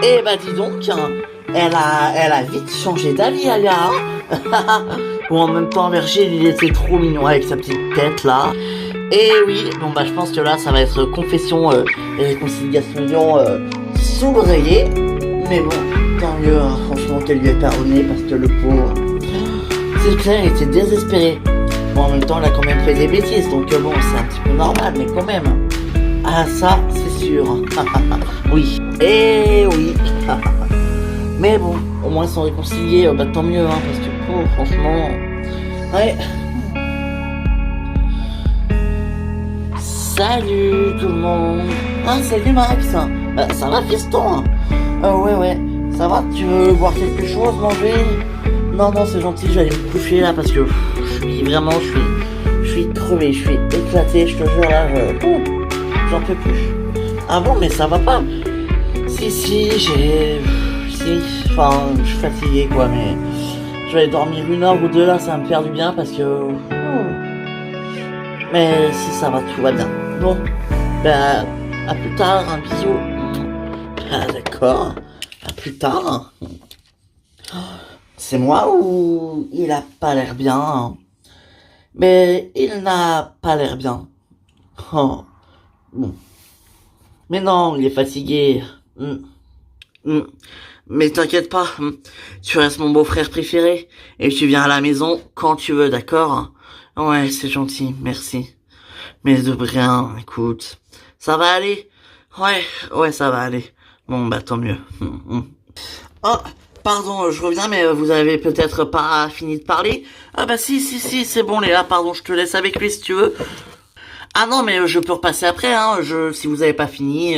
Et bah dis donc, hein, elle a vite changé d'avis, Aya. Hein. Bon, en même temps, Virgile, il était trop mignon avec sa petite tête là. Et oui, bon bah je pense que là, ça va être confession et réconciliation sous l'oreiller. Mais bon, tant mieux, hein, franchement, qu'elle lui ait pardonné parce que le pauvre, c'est clair, il était désespéré. Bon, en même temps, elle a quand même fait des bêtises, donc bon, c'est un petit peu normal, mais quand même. Ah, ça, c'est sûr. Oui. Et oui. Mais bon, au moins ils sont réconciliés, bah tant mieux, hein, parce que oh, franchement. Ouais. Salut tout le monde. Ah, salut Max. Ça va, fiston? Ouais. Ça va, tu veux boire quelque chose, manger? Non, c'est gentil, je vais aller me coucher là parce que je suis crevé, je suis éclaté, je te jure là, j'en peux plus. Ah bon, mais ça va pas? Si, enfin, je suis fatigué quoi, mais je vais aller dormir 1 heure ou 2 là, ça va me faire du bien parce que... Mais si ça va, tout va bien. Bon, bah, à plus tard, un bisou. Ah d'accord, à plus tard. C'est moi ou il a pas l'air bien? Mais il n'a pas l'air bien. Oh, bon. Mais non, il est fatigué. Hmm. Mais t'inquiète pas, tu restes mon beau-frère préféré et tu viens à la maison quand tu veux, d'accord? Ouais, c'est gentil, merci. Mais de rien, écoute, ça va aller? Ouais, ça va aller. Bon, bah tant mieux. Oh, pardon, je reviens, mais vous avez peut-être pas fini de parler? Ah bah si, c'est bon Léa, pardon, je te laisse avec lui si tu veux. Ah non, mais je peux repasser après, hein, si vous avez pas fini.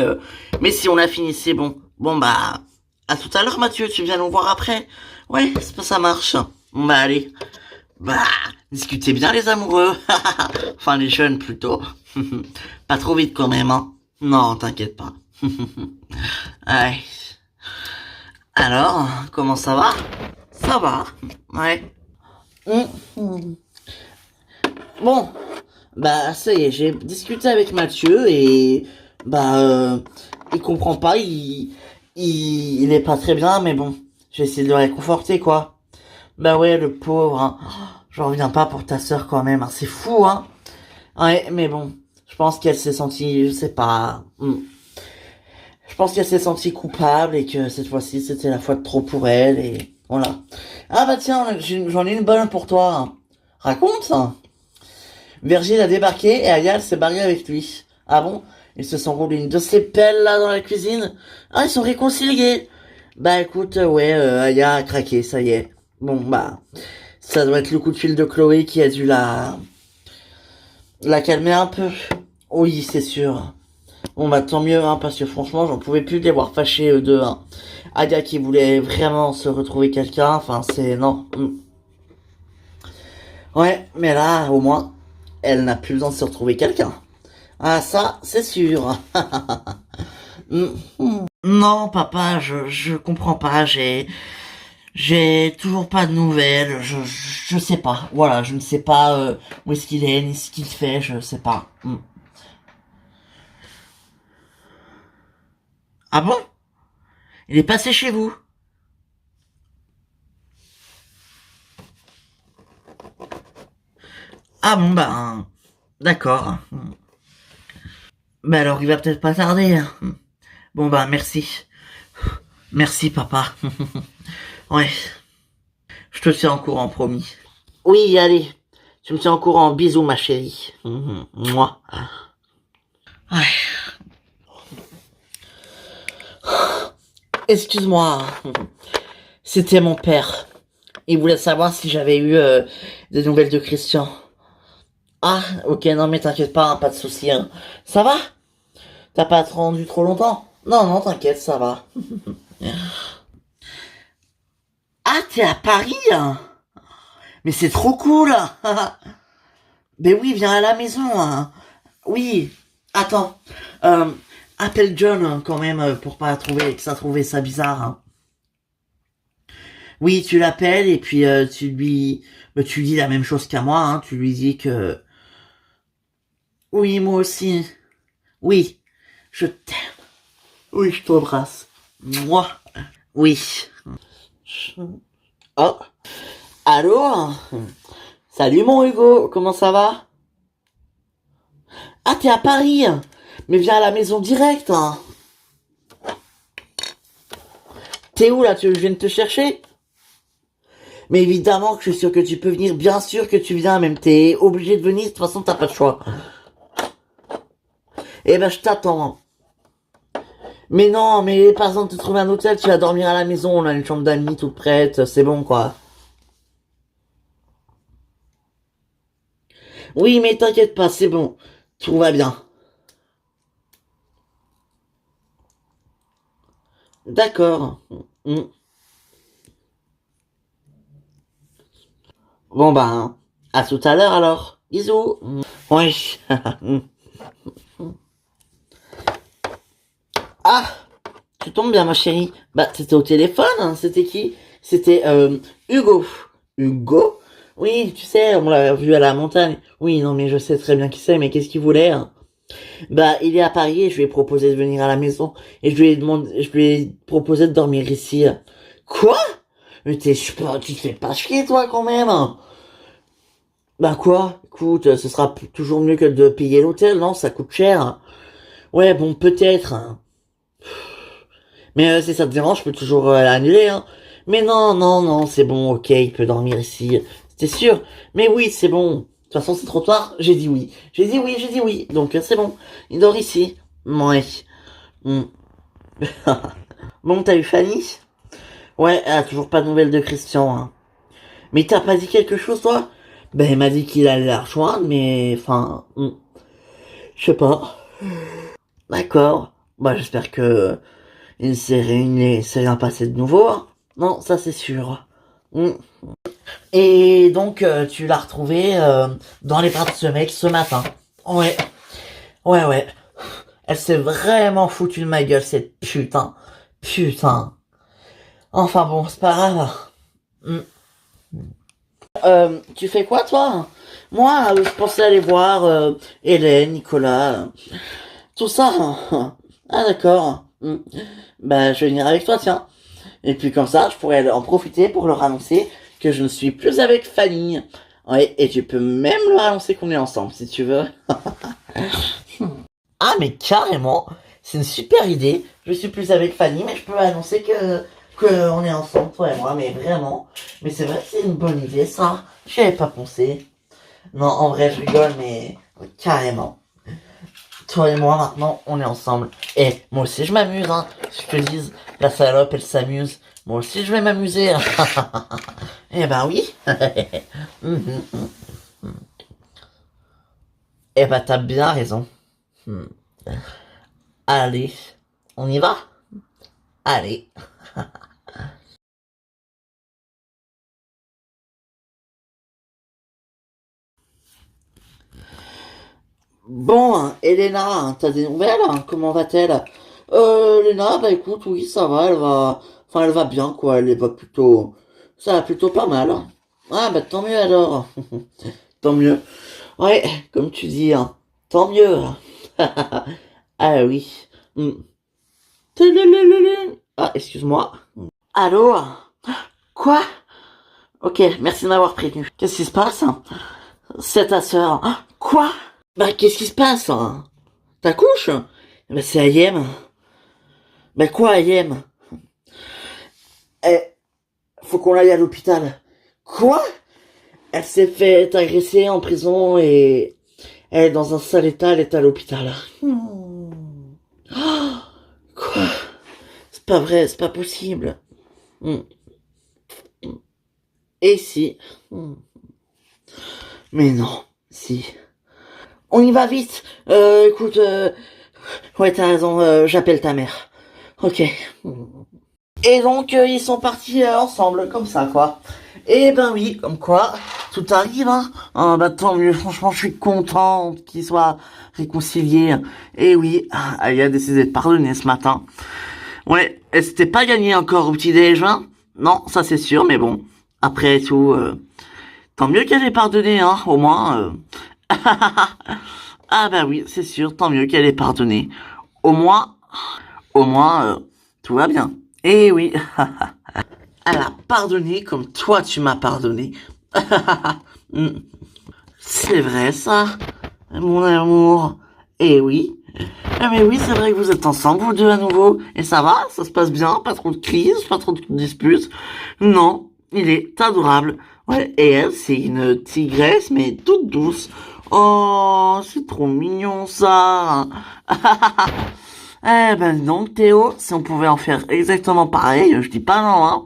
Mais si on a fini, c'est bon. Bon bah, à tout à l'heure Mathieu, tu viens nous voir après. Ouais, ça marche. Bon bah allez. Bah, discutez bien les amoureux. Enfin les jeunes plutôt. Pas trop vite quand même, hein. Non, t'inquiète pas. Ouais. Alors, comment ça va? Ça va. Ouais. Bon, bah ça y est, j'ai discuté avec Mathieu et bah il comprend pas, il est pas très bien, mais bon, j'ai essayé de le réconforter quoi. Bah ouais, le pauvre, hein. J'en reviens pas pour ta sœur quand même, hein. C'est fou, hein. Ouais, mais bon, je pense qu'elle s'est sentie, je sais pas. Je pense qu'elle s'est sentie coupable et que cette fois-ci c'était la fois de trop pour elle et voilà. Ah bah tiens, j'en ai une bonne pour toi. Hein. Raconte ça. Virgile a débarqué et Ayal s'est barré avec lui. Ah bon? Ils se sont roulés une de ces pelles là dans la cuisine. Ah, ils sont réconciliés. Bah écoute, ouais, Aya a craqué, ça y est. Bon bah, ça doit être le coup de fil de Chloé qui a dû la calmer un peu. Oui, c'est sûr. Bon bah tant mieux, hein, parce que franchement, j'en pouvais plus de les voir fâchés eux deux. Hein. Aya qui voulait vraiment se retrouver quelqu'un, enfin c'est... Non. Ouais, mais là, au moins, elle n'a plus besoin de se retrouver quelqu'un. Ah ça, c'est sûr. Non, papa, je comprends pas, j'ai toujours pas de nouvelles, je sais pas, voilà, je ne sais pas où est-ce qu'il est, ni ce qu'il fait, je sais pas. Ah bon? Il est passé chez vous? Ah bon, bah, d'accord. Bah alors, il va peut-être pas tarder. Hein. Bon bah, merci. Merci, papa. Ouais, je te tiens en courant, promis. Oui, allez, tu me tiens en courant, bisous, ma chérie. Moi. Ouais. Excuse-moi, c'était mon père. Il voulait savoir si j'avais eu des nouvelles de Christian. Ah, ok, non mais t'inquiète pas, hein, pas de souci. Hein. Ça va? T'as pas attendu trop longtemps? Non, t'inquiète, ça va. Ah, t'es à Paris? Hein. Mais c'est trop cool. Ben oui, viens à la maison. Hein. Oui. Attends. Euh, appelle John quand même pour pas trouver que ça trouvait ça bizarre. Hein. Oui, tu l'appelles et puis tu dis la même chose qu'à moi. Hein. Tu lui dis que oui, moi aussi. Oui, je t'aime. Oui, je t'embrasse. Moi. Oui. Oh. Allô? Salut mon Hugo, comment ça va? Ah, t'es à Paris? Mais viens à la maison direct, hein. T'es où là? Tu veux que je vienne te chercher? Mais évidemment que je suis sûr que tu peux venir, bien sûr que tu viens, même t'es obligé de venir, de toute façon t'as pas de choix. Eh ben je t'attends. Mais non, mais par exemple te trouver un hôtel, tu vas dormir à la maison, on a une chambre d'amis toute prête, c'est bon quoi. Oui, mais t'inquiète pas, c'est bon, tout va bien. D'accord. Mm. Bon ben, à tout à l'heure alors. Bisous. Oui. Ah, tu tombes bien ma chérie. Bah c'était au téléphone, hein. C'était qui? C'était Hugo. Hugo? Oui, tu sais, on l'a vu à la montagne. Oui, non mais je sais très bien qui c'est, mais qu'est-ce qu'il voulait, hein? Bah il est à Paris et je lui ai proposé de venir à la maison. Et je lui ai proposé de dormir ici. Quoi? Mais tu te fais pas chier toi quand même, hein. Bah quoi? Écoute, ce sera toujours mieux que de payer l'hôtel, non? Ça coûte cher. Ouais, bon, peut-être, hein. Mais si ça te dérange, je peux toujours l'annuler, hein. Mais non, non, non, c'est bon, ok, il peut dormir ici. C'était sûr. Mais oui, c'est bon. De toute façon, c'est trop tard. J'ai dit oui. J'ai dit oui, j'ai dit oui. Donc c'est bon. Il dort ici. Ouais. Hmm. Bon, t'as eu Fanny? Ouais, elle a toujours pas de nouvelles de Christian, hein. Mais t'as pas dit quelque chose, toi? Ben, il m'a dit qu'il allait la rejoindre, mais enfin, je sais pas. D'accord. Bah, j'espère que il s'est réuni, s'est rien passé de nouveau, hein. Non, ça c'est sûr. Hmm. Et donc, tu l'as retrouvé dans les bras de ce mec ce matin. Ouais, ouais, ouais. Elle s'est vraiment foutue de ma gueule, cette putain. Putain. Enfin bon, c'est pas grave. Hmm. Tu fais quoi, toi? Moi, je pensais aller voir Hélène, Nicolas, tout ça. Ah, d'accord. Hmm. Bah, je vais venir avec toi, tiens. Et puis comme ça, je pourrais en profiter pour leur annoncer que je ne suis plus avec Fanny. Ouais, et tu peux même leur annoncer qu'on est ensemble, si tu veux. Ah, mais carrément, c'est une super idée. Je suis plus avec Fanny, mais je peux annoncer que on est ensemble, toi et moi, mais vraiment. Mais c'est vrai que c'est une bonne idée, ça. J'y avais pas pensé. Non, en vrai, je rigole, mais carrément. Toi et moi, maintenant, on est ensemble. Et moi aussi, je m'amuse, hein. Je te dis, la salope, elle s'amuse. Moi aussi, je vais m'amuser. Eh ben oui. Mhm. Eh ben, t'as bien raison. Hmm. Allez, on y va? Allez. Bon, hein, Elena, hein, t'as des nouvelles, hein? Comment va-t-elle? Elena, bah écoute, oui, ça va, enfin, elle va bien, quoi, elle va plutôt, ça va plutôt pas mal, hein. Ah, bah tant mieux alors. Tant mieux. Ouais, comme tu dis, hein, tant mieux. Ah oui. Hmm. Ah, excuse-moi. Allô? Quoi? Ok, merci de m'avoir prévenu. Qu'est-ce qui se passe? C'est ta sœur. Ah, quoi? Bah, qu'est-ce qui se passe? T'accouches? Bah, c'est Ayem. Bah, quoi, Ayem? Eh, faut qu'on aille à l'hôpital. Quoi? Elle s'est fait agresser en prison et elle est dans un sale état, elle est à l'hôpital. Oh, quoi? C'est pas vrai, c'est pas possible. Hmm. Et si? Hmm. Mais non, si. On y va vite. Écoute, ouais, t'as raison, j'appelle ta mère. Ok. Et donc, ils sont partis ensemble, comme ça, quoi. Et ben oui, comme quoi, tout arrive, hein. Ah, bah tant mieux, franchement, je suis content qu'ils soient réconciliés. Et oui, elle a décidé de pardonner ce matin. Ouais, et c'était pas gagné encore au petit-déj, hein. Non, ça c'est sûr, mais bon, après tout, tant mieux qu'elle ait pardonné, hein, au moins. Ah bah oui, c'est sûr, tant mieux qu'elle ait pardonné. Au moins, au moins, tout va bien. Eh oui, elle a pardonné comme toi tu m'as pardonné. C'est vrai ça, mon amour. Eh oui. Mais oui, c'est vrai que vous êtes ensemble, vous deux à nouveau. Et ça va, ça se passe bien, pas trop de crises, pas trop de disputes. Non, il est adorable. Ouais, et elle, c'est une tigresse, mais toute douce. Oh, c'est trop mignon ça. Eh ben donc Théo, si on pouvait en faire exactement pareil, je dis pas non, hein.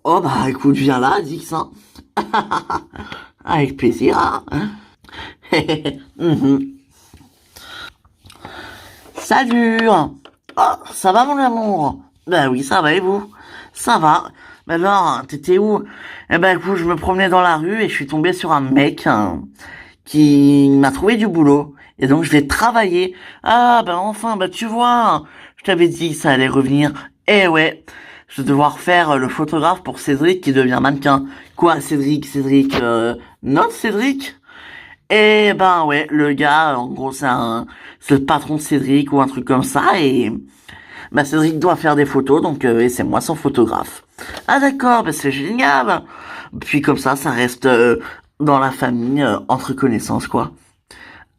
Oh bah écoute, viens là, Dix, hein. Avec plaisir, hein. Mhm. Salut! Oh, ça va mon amour? Ben oui, ça va et vous? Ça va. Ben alors, t'étais où? Eh ben écoute, je me promenais dans la rue et je suis tombé sur un mec qui m'a trouvé du boulot. Et donc je vais travailler. Ah ben enfin, ben tu vois, je t'avais dit que ça allait revenir. Eh ouais, je vais devoir faire le photographe pour Cédric qui devient mannequin. Quoi, Cédric, notre Cédric? Et ben ouais, le gars, en gros, c'est le patron de Cédric ou un truc comme ça, et bah Cédric doit faire des photos, donc et c'est moi son photographe. Ah d'accord, bah c'est génial. Puis comme ça reste dans la famille, entre connaissances quoi.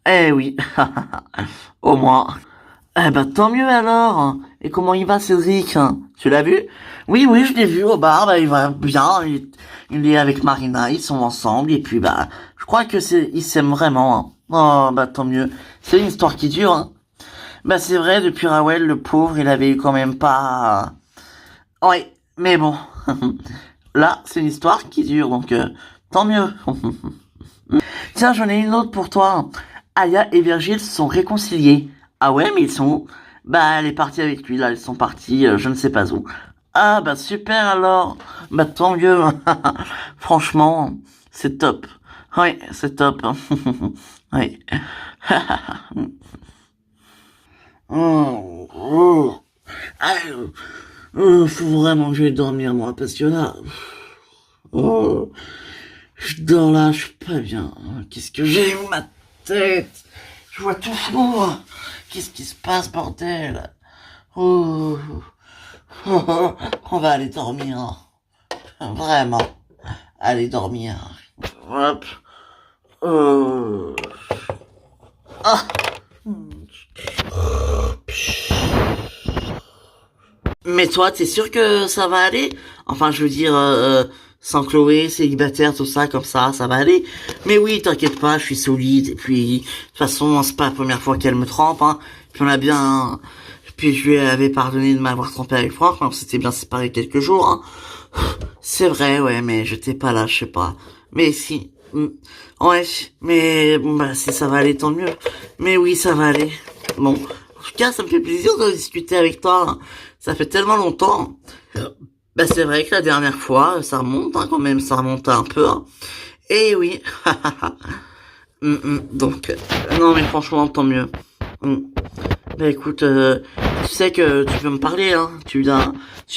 Eh oui, au moins. Eh ben tant mieux alors. Et comment il va Cédric? Tu l'as vu? Oui, oui, je l'ai vu au bar, bah il va bien, il est avec Marina, ils sont ensemble, et puis bah je crois que ils s'aiment vraiment. Oh bah tant mieux. C'est une histoire qui dure, hein. Bah c'est vrai, depuis Raoul, le pauvre, il avait eu quand même pas. Ouais, mais bon. Là, c'est une histoire qui dure, donc tant mieux. Tiens, j'en ai une autre pour toi. Aya et Virgile se sont réconciliés. Ah ouais, mais ils sont où? Bah, elle est partie avec lui, là, ils sont partis, je ne sais pas où. Ah bah super alors. Bah tant mieux. Franchement, c'est top. Oui, c'est top. Oui. Oh, oh. Ah, faut vraiment que je vais dormir moi parce que là, oh, je dors là, je suis pas bien. Qu'est-ce que j'ai ma tête? Je vois tout flou. Qu'est-ce qui se passe, bordel? Oh, on va aller dormir. Vraiment, aller dormir. Hop. Euh... Ah. Mais toi, t'es sûr que ça va aller? Enfin, je veux dire, sans Chloé, célibataire, tout ça, comme ça va aller. Mais oui, t'inquiète pas, je suis solide. Et puis, de toute façon, c'est pas la première fois qu'elle me trompe, hein. Puis on a bien... Puis je lui avais pardonné de m'avoir trompé avec Franck, mais on s'était bien séparés quelques jours, hein. C'est vrai, ouais, mais j'étais pas là, je sais pas. Mais si... Ouais, mais bon, bah, si ça va aller, tant mieux. Mais oui, ça va aller. Bon, en tout cas, ça me fait plaisir de discuter avec toi, hein. Ça fait tellement longtemps. Bah, c'est vrai que la dernière fois, ça remonte, hein, quand même, ça remonte un peu, hein. Et oui. Donc, non, mais franchement, tant mieux. Bah, écoute, tu sais que tu peux me parler, hein. Peux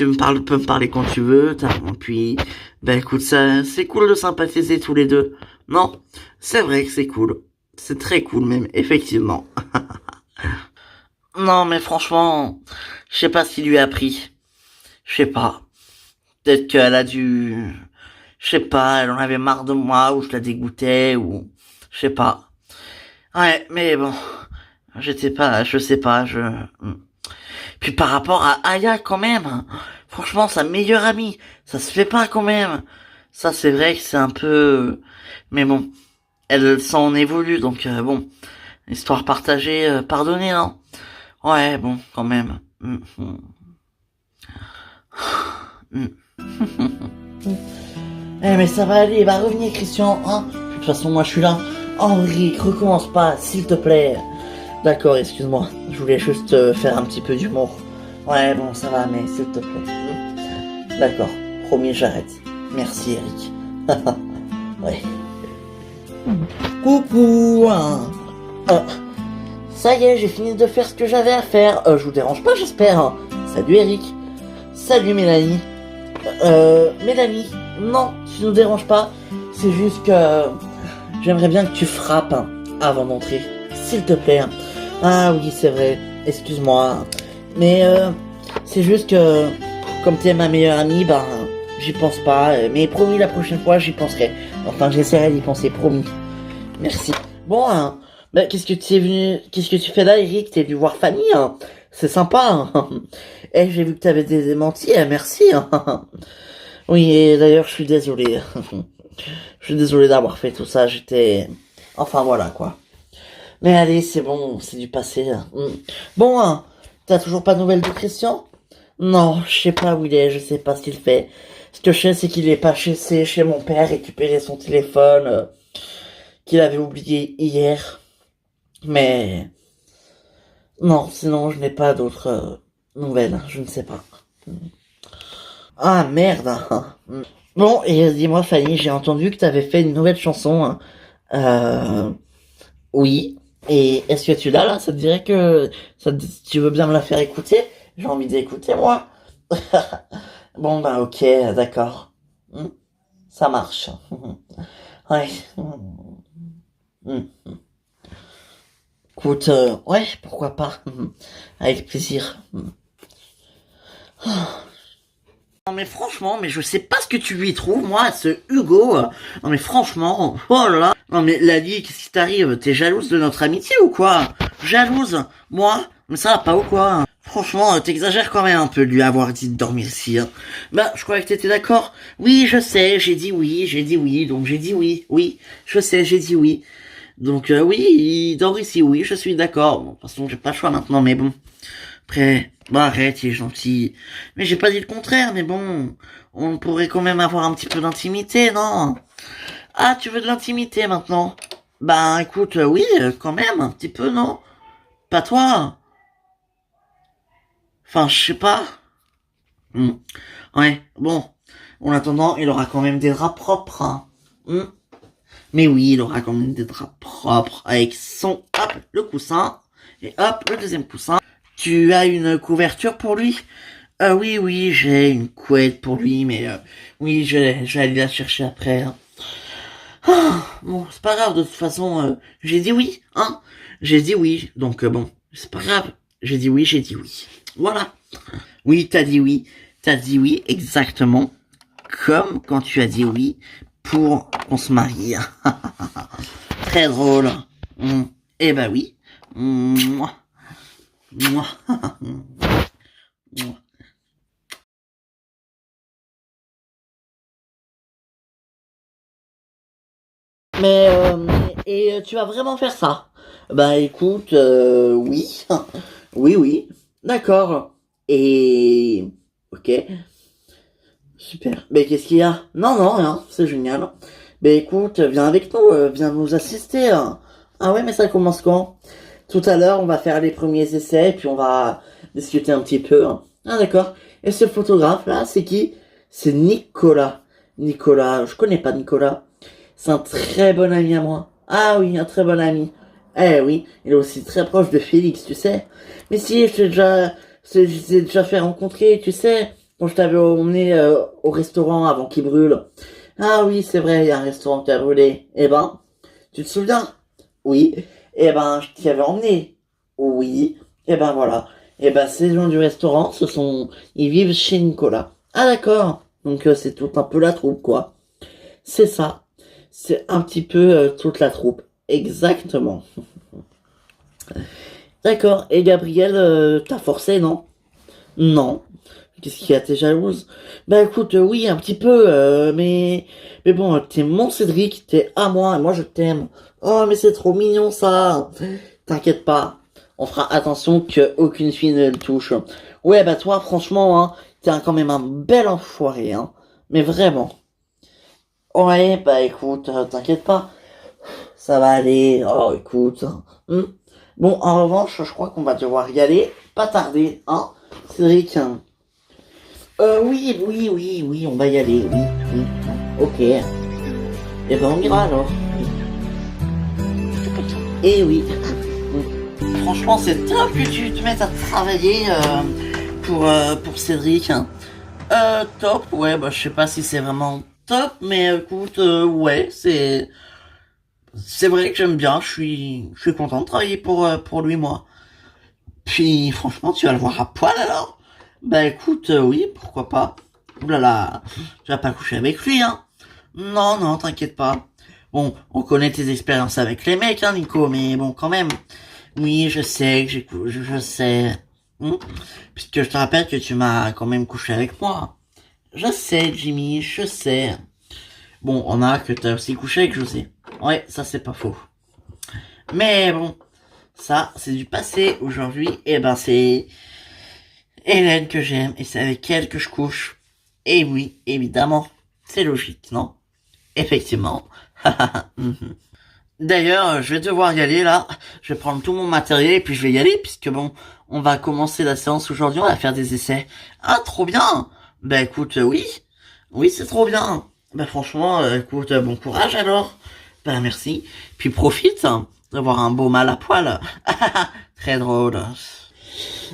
me parler quand tu veux, puis, bah, écoute, ça, c'est cool de sympathiser tous les deux. Non, c'est vrai que c'est cool. C'est très cool, même, effectivement. Non, mais franchement, je sais pas ce qu'il lui a pris. Je sais pas. Peut-être qu'elle a dû... Je sais pas, elle en avait marre de moi, ou je la dégoûtais, ou... Je sais pas. Ouais, mais bon... je sais pas, Puis par rapport à Aya, quand même... Franchement, sa meilleure amie, ça se fait pas, quand même. Ça, c'est vrai que c'est un peu... Mais bon, elle s'en évolue, donc bon... Histoire partagée, pardonnée, non? Ouais, bon, quand même. Eh mais ça va aller, il va revenir Christian, hein. De toute façon moi je suis là. Henri, recommence pas, s'il te plaît. D'accord, excuse-moi, je voulais juste faire un petit peu d'humour. Ouais bon ça va, mais s'il te plaît. D'accord, promis j'arrête. Merci Eric. Ouais. Coucou hein. Ça y est, j'ai fini de faire ce que j'avais à faire. Je vous dérange pas j'espère. Salut Eric. Salut Mélanie. Mélanie, non, tu nous déranges pas. C'est juste que j'aimerais bien que tu frappes avant d'entrer, s'il te plaît. Ah oui, c'est vrai. Excuse-moi, mais C'est juste que, comme t'es ma meilleure amie, ben, j'y pense pas. Mais promis, la prochaine fois, j'y penserai. Enfin, j'essaierai d'y penser, promis. Merci. Bon, hein, bah, qu'est-ce que tu fais là, Eric? T'es venu voir Fanny, hein? C'est sympa, hein. Eh, j'ai vu que t'avais des démentis, merci, hein. Oui, et d'ailleurs, je suis désolé. Je suis désolé d'avoir fait tout ça, enfin, voilà, quoi. Mais allez, c'est bon, c'est du passé, hein. Bon, hein, t'as toujours pas de nouvelles de Christian? Non, je sais pas où il est, je sais pas ce qu'il fait. Ce que je sais, c'est qu'il est pas chez mon père, récupérer son téléphone, qu'il avait oublié hier. Mais non, sinon je n'ai pas d'autres nouvelles, je ne sais pas. Ah merde. Bon, et dis-moi Fanny, j'ai entendu que t'avais fait une nouvelle chanson, hein. Oui. Et est-ce que tu l'as là? Ça te dirait que tu veux bien me la faire écouter? J'ai envie d'écouter moi. Bon bah ok, d'accord. Ça marche. Ouais. Écoute, ouais, pourquoi pas. Avec plaisir. Non mais franchement, mais je sais pas ce que tu lui trouves, moi, ce Hugo. Non mais franchement, oh là là. Non mais Lali, qu'est-ce qui t'arrive? T'es jalouse de notre amitié ou quoi? Jalouse? Moi? Mais ça va pas ou quoi? Franchement, t'exagères quand même un peu de lui avoir dit de dormir ici. Hein. Bah, je croyais que t'étais d'accord. Oui, je sais, j'ai dit oui, donc j'ai dit oui, oui. Je sais, j'ai dit oui. Donc oui, il dort ici, oui, je suis d'accord. Bon, de toute façon, j'ai pas le choix maintenant, mais bon. Après, bah arrête, il est gentil. Mais j'ai pas dit le contraire, mais bon, on pourrait quand même avoir un petit peu d'intimité, non? Ah, tu veux de l'intimité maintenant? Bah écoute, oui, quand même, un petit peu, non? Pas toi? Enfin, je sais pas. Ouais, bon. En attendant, il aura quand même des draps propres, hein. Mais oui, il aura quand même des draps propres avec hop, le coussin, et hop, le deuxième coussin. Tu as une couverture pour lui? Oui, oui, j'ai une couette pour lui, mais oui, je vais aller la chercher après. Hein. Bon, c'est pas grave, de toute façon, j'ai dit oui, hein? J'ai dit oui, donc bon, c'est pas grave. J'ai dit oui. Voilà. Oui, t'as dit oui, exactement, comme quand tu as dit oui pour qu'on se marie. Très drôle. Eh ben oui. Mouah. Mouah. Mouah. Mais et tu vas vraiment faire ça? Bah écoute, oui, oui, oui, d'accord. Et ok, super. Mais qu'est-ce qu'il y a? Non, non, rien, c'est génial. Mais écoute, viens avec nous, viens nous assister. Hein. Ah ouais, mais ça commence quand? Tout à l'heure, on va faire les premiers essais, puis on va discuter un petit peu. Hein. Ah d'accord. Et ce photographe là, c'est qui? C'est Nicolas. Nicolas, je connais pas Nicolas. C'est un très bon ami à moi. Ah oui, un très bon ami. Eh oui, il est aussi très proche de Félix, tu sais. Mais si, je t'ai déjà fait rencontrer, tu sais, quand je t'avais emmené au restaurant avant qu'il brûle. Ah oui, c'est vrai, il y a un restaurant qui a brûlé. Eh ben, tu te souviens? Oui. Eh ben, je t'y avais emmené. Oui. Eh ben voilà. Eh ben, ces gens du restaurant, ils vivent chez Nicolas. Ah d'accord. Donc c'est tout un peu la troupe, quoi. C'est ça. C'est un petit peu toute la troupe. Exactement. D'accord. Et Gabriel, t'as forcé, non? Non. Qu'est-ce qu'il y a, t'es jalouse? Bah écoute, oui, un petit peu, mais bon, t'es mon Cédric, t'es à moi, et moi je t'aime. Oh, mais c'est trop mignon ça. T'inquiète pas. On fera attention que aucune fille ne le touche. Ouais, bah toi, franchement, hein, quand même un bel enfoiré, hein. Mais vraiment. Ouais, bah écoute, t'inquiète pas, ça va aller. Oh, écoute. Bon, en revanche, je crois qu'on va devoir y aller, pas tarder, hein, Cédric. Oui, oui, oui, oui, on va y aller, oui, oui. Ok. Eh ben, on ira alors. Eh oui. Franchement, c'est top que tu te mettes à travailler pour Cédric. Hein. Top, ouais, bah je sais pas si c'est vraiment top, mais écoute, ouais, c'est vrai que j'aime bien, je suis content de travailler pour lui, moi. Puis, franchement, tu vas le voir à poil alors? Bah écoute, oui, pourquoi pas. Ouh là là, tu vas pas coucher avec lui, hein. Non, non, t'inquiète pas. Bon, on connaît tes expériences avec les mecs, hein, Nico, mais bon, quand même. Oui, je sais que je sais. Hmm. Puisque je te rappelle que tu m'as quand même couché avec moi. Je sais, Jimmy, je sais. Bon, on a que t'as aussi couché avec José. Ouais, ça c'est pas faux. Mais bon, ça, c'est du passé. Aujourd'hui, eh ben, c'est Hélène que j'aime et c'est avec elle que je couche. Et oui, évidemment, c'est logique, non? Effectivement. Mhm. D'ailleurs, je vais devoir y aller là. Je vais prendre tout mon matériel et puis je vais y aller puisque bon, on va commencer la séance aujourd'hui, on va faire des essais. Ah, trop bien! Bah écoute, oui. Oui, c'est trop bien. Bah franchement, écoute, bon courage alors. Bah merci. Puis profite d'avoir un beau mal à poil. Très drôle.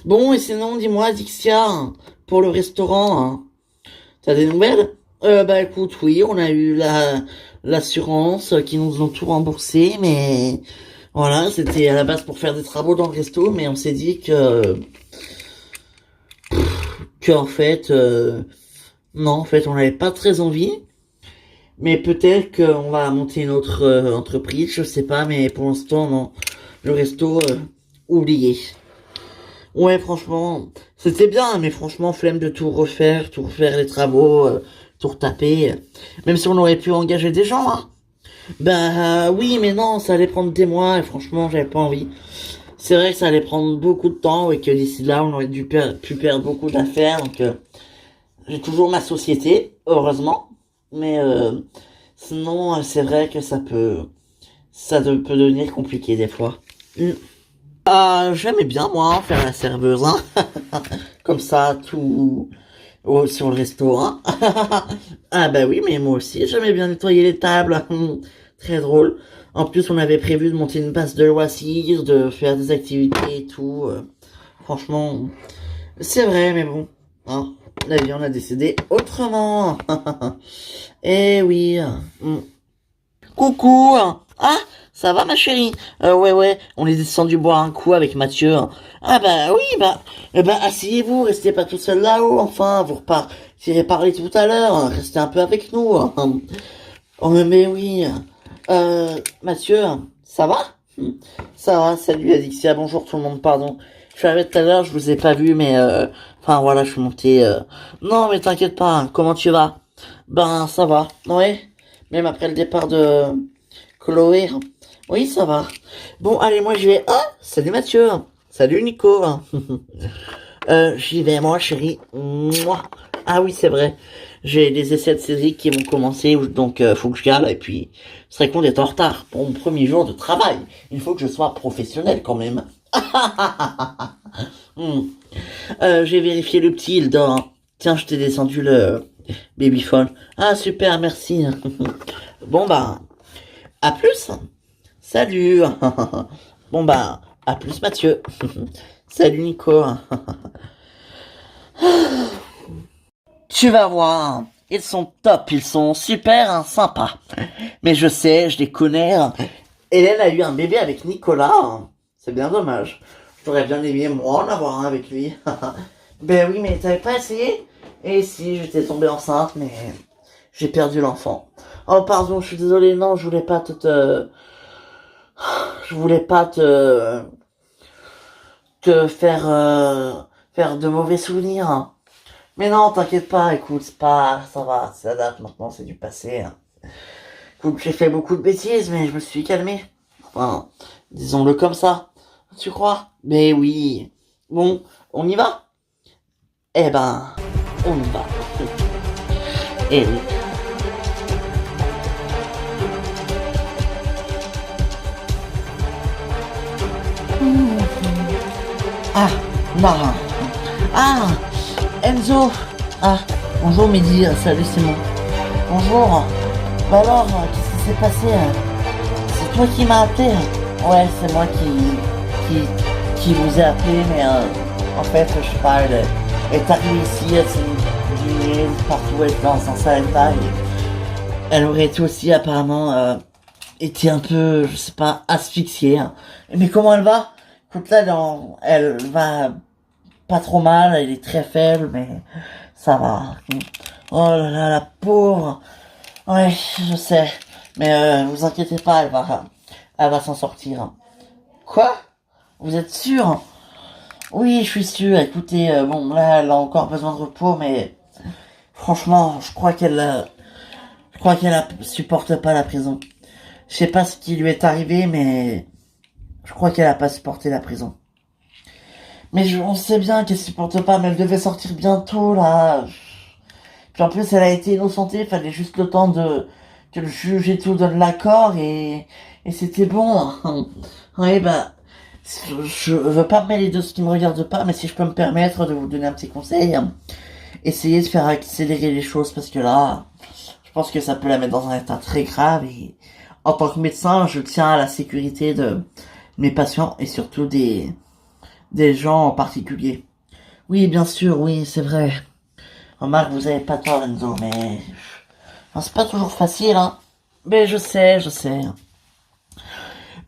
Bon, et sinon, dis-moi, Dixia, pour le restaurant, t'as des nouvelles? Bah écoute, oui, on a eu l'assurance qui nous ont tout remboursé, mais voilà, c'était à la base pour faire des travaux dans le resto, mais on s'est dit que en fait, non, en fait, on n'avait pas très envie, mais peut-être qu'on va monter une autre entreprise, je sais pas, mais pour l'instant, non, le resto, oublié. Ouais, franchement, c'était bien, mais franchement, flemme de tout refaire les travaux, tout retaper. Même si on aurait pu engager des gens, hein. Ben oui, mais non, ça allait prendre des mois et franchement, j'avais pas envie. C'est vrai que ça allait prendre beaucoup de temps et que d'ici là, on aurait pu perdre beaucoup d'affaires. Donc, j'ai toujours ma société, heureusement. Mais sinon, c'est vrai que peut devenir compliqué des fois. Mm. J'aimais bien, moi, faire la serveuse, hein. Comme ça, tout sur le resto, hein. Ah bah oui, mais moi aussi, j'aimais bien nettoyer les tables. Très drôle. En plus, on avait prévu de monter une base de loisirs, de faire des activités et tout. Franchement, c'est vrai, mais bon, hein, la vie, on a décidé autrement. Eh oui. Hmm. Coucou. Ah, ça va ma chérie? Ouais, ouais, on est descendu boire un coup avec Mathieu. Ah bah oui, bah, eh ben asseyez-vous, restez pas tout seul là-haut, enfin, vous repartirez parler tout à l'heure, restez un peu avec nous. Oh mais oui. Mathieu, ça va? Ça va, salut Alexia, bonjour tout le monde, pardon. Je suis arrivé tout à l'heure, je vous ai pas vu, mais enfin voilà, je suis monté. Non mais t'inquiète pas, hein, comment tu vas? Ben ça va, ouais. Même après le départ de Chloé. Oui, ça va. Bon, allez, moi j'y vais. Ah, salut Mathieu. Salut Nico. J'y vais, moi chérie. Mouah. Ah oui, c'est vrai. J'ai des essais de série qui vont commencer, donc faut que je gale, et puis ce serait con d'être en retard pour mon premier jour de travail. Il faut que je sois professionnel quand même. Hmm. J'ai vérifié le petit, il dort. Tiens, je t'ai descendu le babyphone. Ah super, merci. Bon bah, à plus. Salut. Bon bah, à plus Mathieu. Salut Nico. Tu vas voir, ils sont top, ils sont super sympas. Mais je sais, je les connais. Hélène a eu un bébé avec Nicolas. C'est bien dommage. J'aurais bien aimé moi en avoir un avec lui. Ben oui, mais t'avais pas essayé? Et si, j'étais tombée enceinte, mais j'ai perdu l'enfant. Oh pardon, je suis désolée, non, je voulais pas te faire de mauvais souvenirs. Mais non, t'inquiète pas, écoute, c'est pas, ça va, ça date maintenant, c'est du passé. Écoute, j'ai fait beaucoup de bêtises, mais je me suis calmé. Enfin, disons-le comme ça. Tu crois? Mais oui. Bon, on y va? Eh ben, on y va. Eh oui. Ah, Marin. Ah, Enzo. Ah, bonjour Mehdi, salut Simon. Bonjour. Bah alors, qu'est-ce qui s'est passé? C'est toi qui m'as appelé? Ouais, c'est moi qui vous ai appelé, mais en fait, je sais pas, elle est arrivée ici, elle s'est dîner partout, elle était dans un sale état, et elle aurait été aussi apparemment été un peu, je sais pas, asphyxiée. Mais comment elle va? Écoute là, elle va pas trop mal, il est très faible, mais ça va. Oh là là, la pauvre. Ouais, je sais. Mais vous inquiétez pas, elle va s'en sortir. Quoi? Vous êtes sûr? Oui, je suis sûr. Écoutez, bon, là, elle a encore besoin de repos, mais franchement, je crois supporte pas la prison. Je sais pas ce qui lui est arrivé, mais je crois qu'elle a pas supporté la prison. Mais on sait bien qu'elle supporte pas, mais elle devait sortir bientôt, là. Puis en plus, elle a été innocentée, fallait juste le temps que le juge et tout donne l'accord, et c'était bon. Oui, bah, je veux pas me mêler de ce qui me regarde pas, mais si je peux me permettre de vous donner un petit conseil, essayez de faire accélérer les choses, parce que là, je pense que ça peut la mettre dans un état très grave, et en tant que médecin, je tiens à la sécurité de mes patients, et surtout des gens en particulier. Oui, bien sûr, oui, c'est vrai. Remarque, vous avez pas tort, Enzo, mais enfin, c'est pas toujours facile, hein. Mais je sais.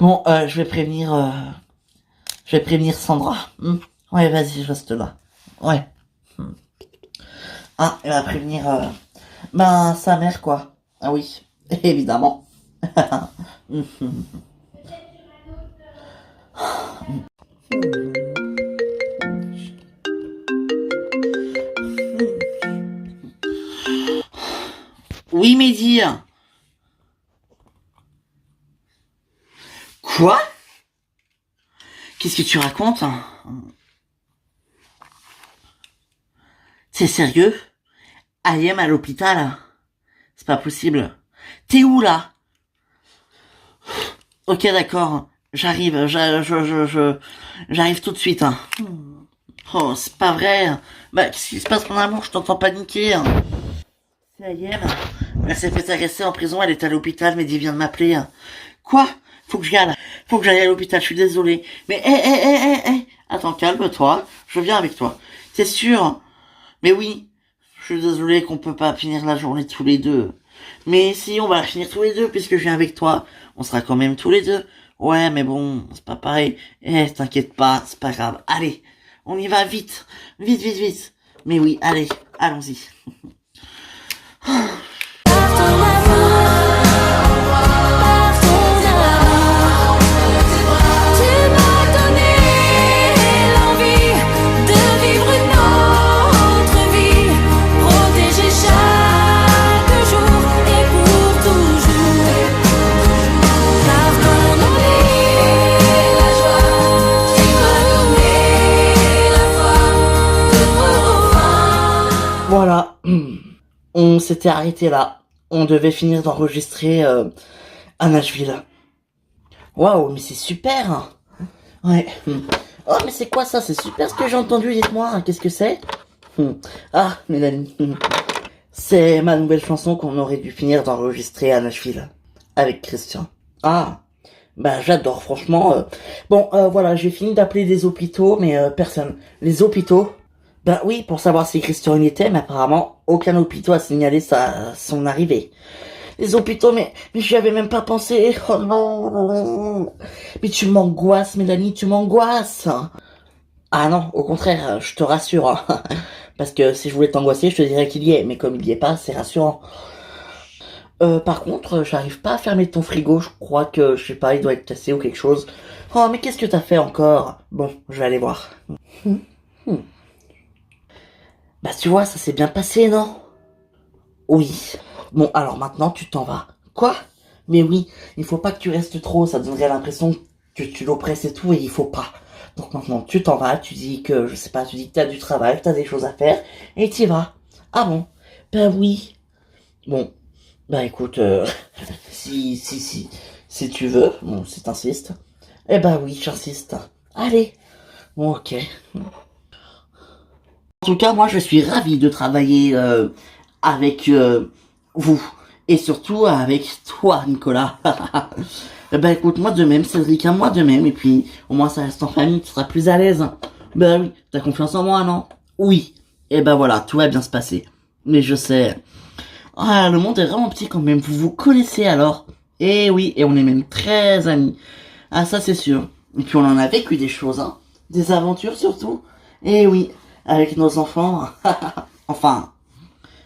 Bon, je vais prévenir Sandra. Ouais, vas-y, je reste là. Ouais. Hmm. Ah, elle va prévenir, ben, sa mère, quoi. Ah oui, évidemment. Oui, Mehdi. Quoi? Qu'est-ce que tu racontes? C'est sérieux? Ayem à l'hôpital? C'est pas possible. T'es où, là? Ok, d'accord. J'arrive, j'arrive tout de suite, hein. Oh, c'est pas vrai. Bah, qu'est-ce qui se passe, mon amour? Je t'entends paniquer. C'est Ayem. Elle s'est fait agresser en prison, elle est à l'hôpital, Mehdi vient de m'appeler. Quoi? Faut que j'y aille. Faut que j'aille à l'hôpital, je suis désolé. Mais, attends, calme-toi. Je viens avec toi. C'est sûr? Mais oui. Je suis désolé qu'on peut pas finir la journée tous les deux. Mais si, on va la finir tous les deux, puisque je viens avec toi. On sera quand même tous les deux. Ouais, mais bon, c'est pas pareil. T'inquiète pas, c'est pas grave. Allez, on y va vite. Vite, vite, vite. Mais oui, allez, allons-y. Voilà, on s'était arrêté là. On devait finir d'enregistrer à Nashville. Waouh, mais c'est super. Ouais. Oh, mais c'est quoi ça? C'est super ce que j'ai entendu, dites-moi. Qu'est-ce que c'est? Ah, Mélanie. C'est ma nouvelle chanson qu'on aurait dû finir d'enregistrer à Nashville. Avec Christian. Ah, bah j'adore, franchement. Bon, voilà, j'ai fini d'appeler des hôpitaux, mais personne. Les hôpitaux? Ben oui, pour savoir si Christian y était, mais apparemment, aucun hôpital a signalé son arrivée. Les hôpitaux, mais j'y avais même pas pensé. Oh non. Mais tu m'angoisses, Mélanie, tu m'angoisses. Ah non, au contraire, je te rassure. Hein. Parce que si je voulais t'angoisser, je te dirais qu'il y est, mais comme il y est pas, c'est rassurant. Par contre, j'arrive pas à fermer ton frigo, je crois que, je sais pas, il doit être cassé ou quelque chose. Oh, mais qu'est-ce que t'as fait encore? Bon, je vais aller voir. Bah tu vois, ça s'est bien passé, non? Oui. Bon, alors maintenant, tu t'en vas. Quoi? Mais oui, il faut pas que tu restes trop, ça donnerait l'impression que tu l'oppresses et tout, et il faut pas. Donc maintenant, tu t'en vas, tu dis que, je sais pas, tu dis que t'as du travail, que t'as des choses à faire, et t'y vas. Ah bon? Ben oui. Bon, bah écoute, si tu veux, bon, si t'insistes. Eh ben oui, j'insiste. Allez. Bon, ok. En tout cas, moi, je suis ravi de travailler avec vous. Et surtout avec toi, Nicolas. Eh ben écoute, moi de même, Cédric, hein, moi de même. Et puis, au moins, ça reste en famille, tu seras plus à l'aise. Ben oui, t'as confiance en moi, non? Oui. Et ben voilà, tout va bien se passer. Mais je sais. Ah, le monde est vraiment petit quand même. Vous vous connaissez alors? Eh oui, et on est même très amis. Ah, ça c'est sûr. Et puis on en a vécu des choses, hein. Des aventures surtout. Eh oui, avec nos enfants. Enfin,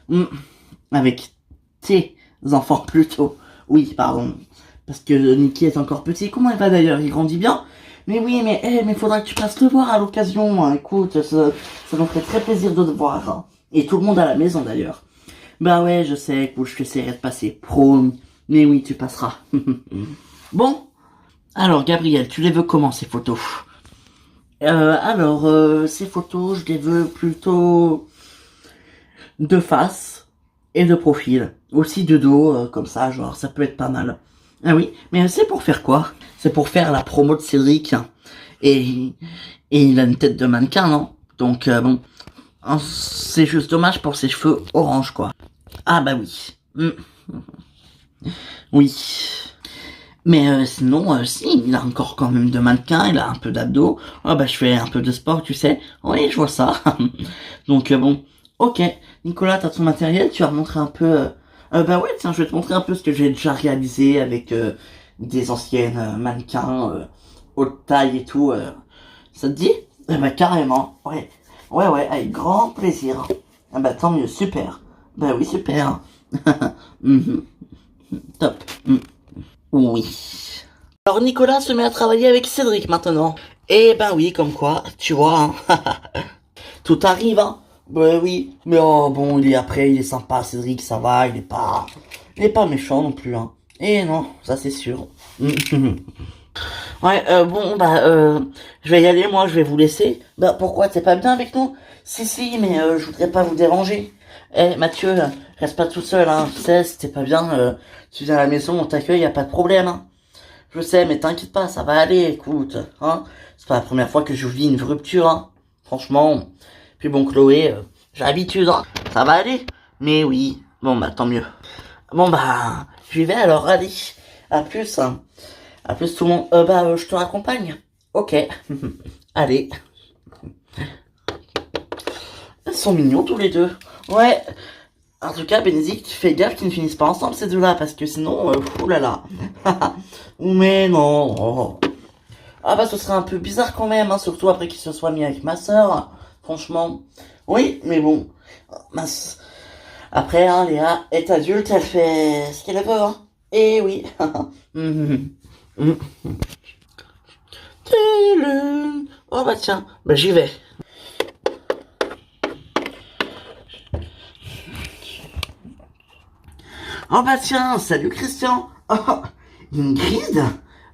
hmm, avec tes enfants plutôt. Oui, pardon. Parce que Nicky est encore petit. Comment il va d'ailleurs? Il grandit bien? Mais oui, mais faudra que tu passes le voir à l'occasion, hein. Écoute, ça nous ferait très plaisir de te voir, hein. Et tout le monde à la maison d'ailleurs. Bah ouais, je sais, écoute, je t'essaierai de passer, promis. Mais oui, tu passeras. Bon, alors Gabriel, tu les veux comment ces photos? Ces photos, je les veux plutôt de face et de profil. Aussi de dos, comme ça, genre, ça peut être pas mal. Ah oui, mais c'est pour faire quoi? C'est pour faire la promo de Cédric. Et, et il a une tête de mannequin, non? Donc, bon, c'est juste dommage pour ses cheveux orange, quoi. Ah bah oui. Oui. Mais sinon, si, il a encore quand même de mannequin, il a un peu d'abdos. Ah bah je fais un peu de sport, tu sais. Oui, je vois ça. Donc bon, ok. Nicolas, t'as ton matériel, tu vas me montrer un peu... bah ouais, tiens, je vais te montrer un peu ce que j'ai déjà réalisé avec des anciennes mannequins, haute taille et tout. Ça te dit? Eh bah carrément, ouais. Ouais, avec grand plaisir. Ah bah tant mieux, super. Bah oui, super. Mhm. Top. Oui. Alors Nicolas se met à travailler avec Cédric maintenant. Eh ben oui, comme quoi, tu vois, hein. Tout arrive, hein. Ben oui, mais oh, bon, il est sympa, Cédric, ça va, il est pas méchant non plus, hein. Eh non, ça c'est sûr. Ouais, bon, je vais y aller, moi, je vais vous laisser. Bah, pourquoi, t'es pas bien avec nous? Si, mais je voudrais pas vous déranger. Eh, Mathieu, reste pas tout seul, hein. Tu sais, si t'es pas bien, tu viens à la maison, on t'accueille, y a pas de problème, hein. Je sais, mais t'inquiète pas, ça va aller, écoute, hein. C'est pas la première fois que je vis une rupture, hein. Franchement. Puis bon, Chloé, j'ai l'habitude, hein. Ça va aller. Mais oui, bon, bah, tant mieux. Bon, bah, j'y vais alors, allez. À plus, hein. À plus tout le monde. Je te raccompagne. Ok. Allez. Ils sont mignons tous les deux. Ouais. En tout cas, Bénédicte, fais gaffe qu'ils ne finissent pas ensemble ces deux-là, parce que sinon, oulala. Mais non. Oh. Ah bah ce serait un peu bizarre quand même, hein, surtout après qu'il se soit mis avec ma sœur. Franchement. Oui, mais bon. Après, hein, Léa est adulte, elle fait ce qu'elle veut, hein. Et oui. Oh bah tiens, bah j'y vais. Oh bah tiens, salut Christian. Oh, Ingrid.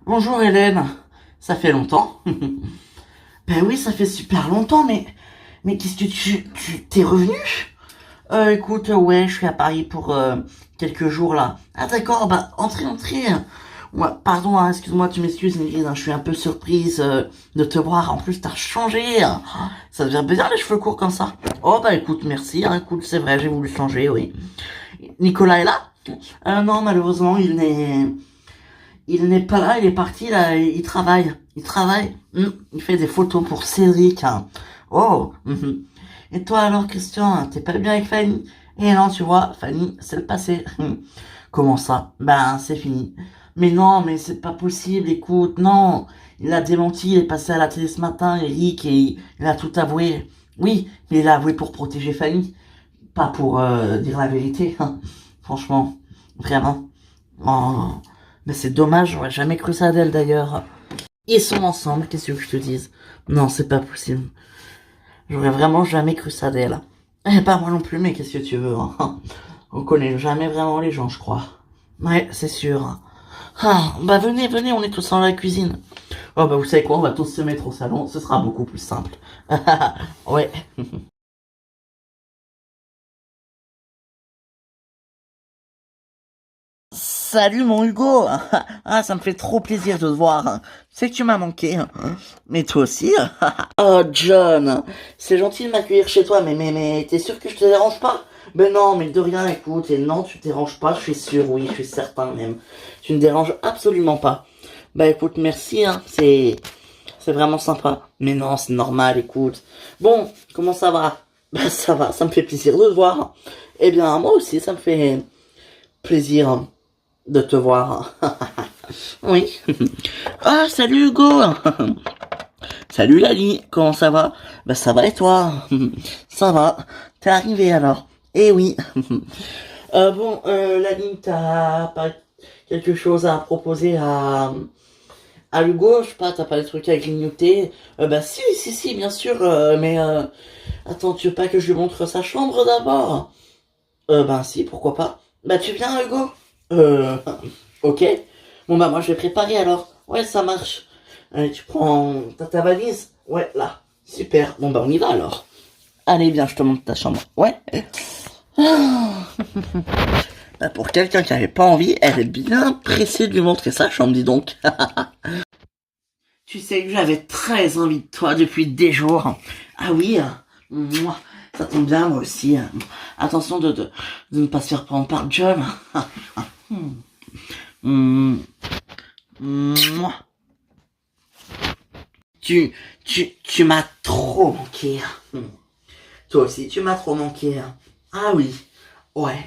Bonjour Hélène. Ça fait longtemps. Ben oui, ça fait super longtemps, mais qu'est-ce que tu t'es revenu? Écoute, ouais, je suis à Paris pour quelques jours là. Ah d'accord, bah entrez. Ouais, pardon, hein, excuse-moi, tu m'excuses Ingrid, hein, je suis un peu surprise de te voir. En plus, t'as changé, hein. Ça devient bien les cheveux courts comme ça. Oh bah écoute, merci, hein, écoute, c'est vrai, j'ai voulu changer, oui. Nicolas est là? Non, malheureusement, il n'est pas là, il est parti là, il travaille. Il fait des photos pour Cédric, hein. Oh. Et toi alors, Christian, hein, t'es pas bien avec Fanny? Eh non, tu vois, Fanny, c'est le passé. Comment ça? Ben, c'est fini. Mais non, mais c'est pas possible, écoute, non. Il a démenti, il est passé à la télé ce matin, Eric, et il a tout avoué. Oui, mais il a avoué pour protéger Fanny, pas pour dire la vérité, hein. Franchement, vraiment. Oh, mais c'est dommage, j'aurais jamais cru ça d'elle d'ailleurs. Ils sont ensemble, qu'est-ce que je te dise? Non, c'est pas possible. J'aurais vraiment jamais cru ça d'elle. Eh, pas moi non plus, mais qu'est-ce que tu veux, hein? On connaît jamais vraiment les gens, je crois. Ouais, c'est sûr. Ah, bah venez, on est tous dans la cuisine. Oh bah vous savez quoi, on va tous se mettre au salon, ce sera beaucoup plus simple. Ouais. Salut mon Hugo. Ah, ça me fait trop plaisir de te voir. Tu sais que tu m'as manqué. Mais toi aussi. Oh John, c'est gentil de m'accueillir chez toi, mais t'es sûr que je te dérange pas? Ben non, mais de rien, écoute, et non, tu te déranges pas, je suis sûr, oui, je suis certain même. Tu ne déranges absolument pas. Bah écoute, merci, hein, c'est vraiment sympa. Mais non, c'est normal, écoute. Bon, comment ça va? Bah ça va, ça me fait plaisir de te voir. Eh bien, moi aussi, ça me fait plaisir de te voir. Oui. Ah, salut Hugo. Salut Lali, comment ça va? Bah ça va et toi? Ça va. T'es arrivé alors? Eh oui. Lali, t'as pas quelque chose à proposer à Hugo? Je sais pas, t'as pas des trucs à grignoter? Bah si, bien sûr, attends, tu veux pas que je lui montre sa chambre d'abord? Ben si, pourquoi pas. Bah tu viens Hugo? Euh, ok. Bon bah moi je vais préparer alors. Ouais, ça marche. Allez, tu prends ta valise? Ouais, là. Super. Bon bah on y va alors. Allez, viens, je te montre ta chambre. Ouais. Bah, pour quelqu'un qui avait pas envie, elle est bien pressée de lui montrer sa chambre, dis donc. Tu sais que j'avais très envie de toi depuis des jours. Ah oui, moi, ça tombe bien, moi aussi. Attention de ne pas se faire prendre par John. Moi. Tu m'as trop manqué. Toi aussi, tu m'as trop manqué. Ah oui. Ouais.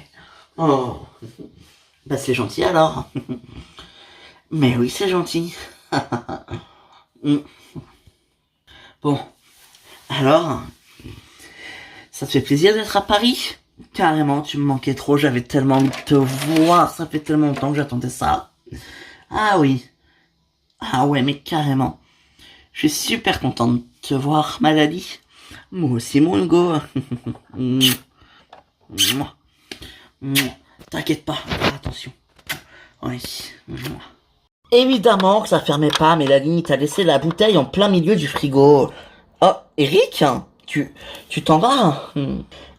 Oh. Bah c'est gentil alors. Mais oui, c'est gentil. Bon. Alors, ça te fait plaisir d'être à Paris? Carrément, tu me manquais trop, j'avais tellement envie de te voir, ça fait tellement longtemps que j'attendais ça. Ah oui. Ah ouais, mais carrément. Je suis super content de te voir, Malali. Moi aussi, mon Hugo. T'inquiète pas, attention. Oui. Évidemment que ça fermait pas, Mélanie, t'as laissé la bouteille en plein milieu du frigo. Oh, Eric, tu t'en vas?